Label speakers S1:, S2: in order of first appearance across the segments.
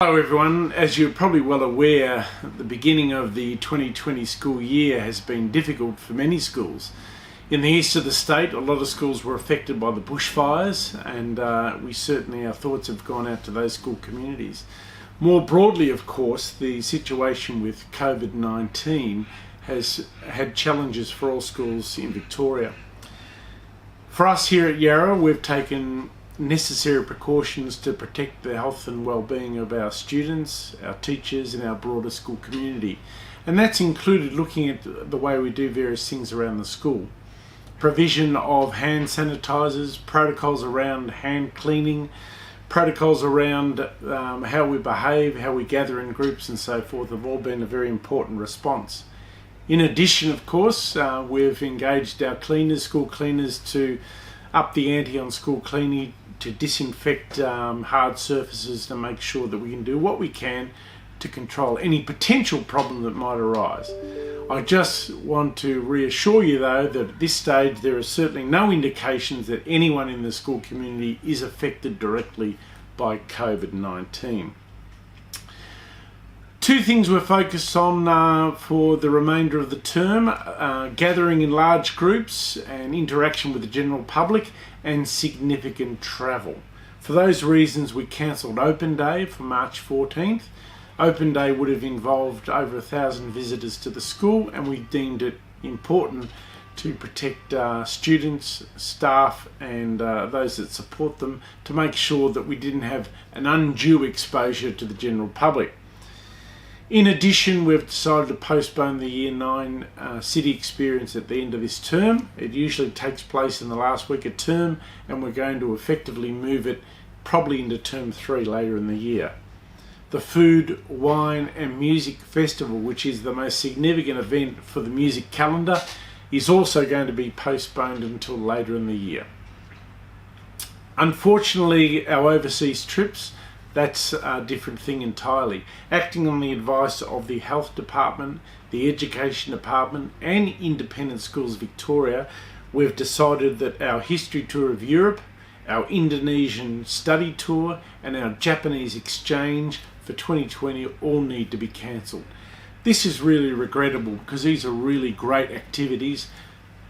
S1: Hello everyone, as you're probably well aware, the beginning of the 2020 school year has been difficult for many schools. In the east of the state, a lot of schools were affected by the bushfires, and our thoughts have gone out to those school communities. More broadly, of course, the situation with COVID-19 has had challenges for all schools in Victoria. For us here at Yarra, we've taken necessary precautions to protect the health and well-being of our students, our teachers and our broader school community. And that's included looking at the way we do various things around the school. Provision of hand sanitizers, protocols around hand cleaning, protocols around how we behave, how we gather in groups and so forth have all been a very important response. In addition, of course, we've engaged our cleaners, school cleaners, to up the ante on school cleaning, to disinfect hard surfaces, to make sure that we can do what we can to control any potential problem that might arise. I just want to reassure you though that at this stage there are certainly no indications that anyone in the school community is affected directly by COVID-19. Two things we're focused on for the remainder of the term: gathering in large groups and interaction with the general public, and significant travel. For those reasons, we cancelled Open Day for March 14th. Open Day would have involved over 1,000 visitors to the school, and we deemed it important to protect students, staff and those that support them, to make sure that we didn't have an undue exposure to the general public. In addition, we've decided to postpone the Year 9 city experience at the end of this term. It usually takes place in the last week of term, and we're going to effectively move it probably into term 3 later in the year. The Food, Wine and Music Festival, which is the most significant event for the music calendar, is also going to be postponed until later in the year. Unfortunately, our overseas trips, that's a different thing entirely. Acting on the advice of the Health Department, the Education Department and Independent Schools Victoria, we've decided that our history tour of Europe, our Indonesian study tour and our Japanese exchange for 2020 all need to be cancelled. This is really regrettable because these are really great activities,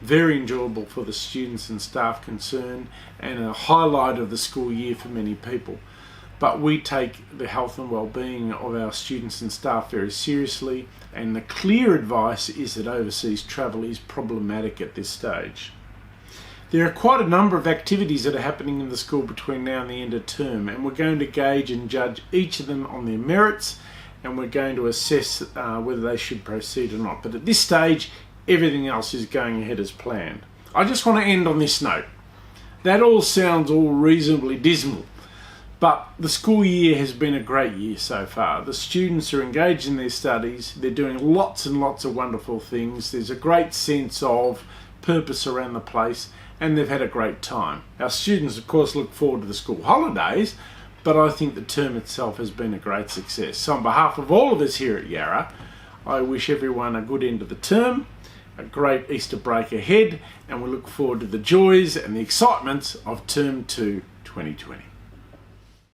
S1: very enjoyable for the students and staff concerned, and a highlight of the school year for many people. But we take the health and well-being of our students and staff very seriously, and the clear advice is that overseas travel is problematic at this stage. There are quite a number of activities that are happening in the school between now and the end of term, and we're going to gauge and judge each of them on their merits, and we're going to assess whether they should proceed or not. But at this stage, everything else is going ahead as planned. I just want to end on this note. That all sounds reasonably dismal, but the school year has been a great year so far. The students are engaged in their studies, they're doing lots and lots of wonderful things, there's a great sense of purpose around the place, and they've had a great time. Our students of course look forward to the school holidays, but I think the term itself has been a great success. So on behalf of all of us here at Yarra, I wish everyone a good end of the term, a great Easter break ahead, and we look forward to the joys and the excitements of term 2 2020.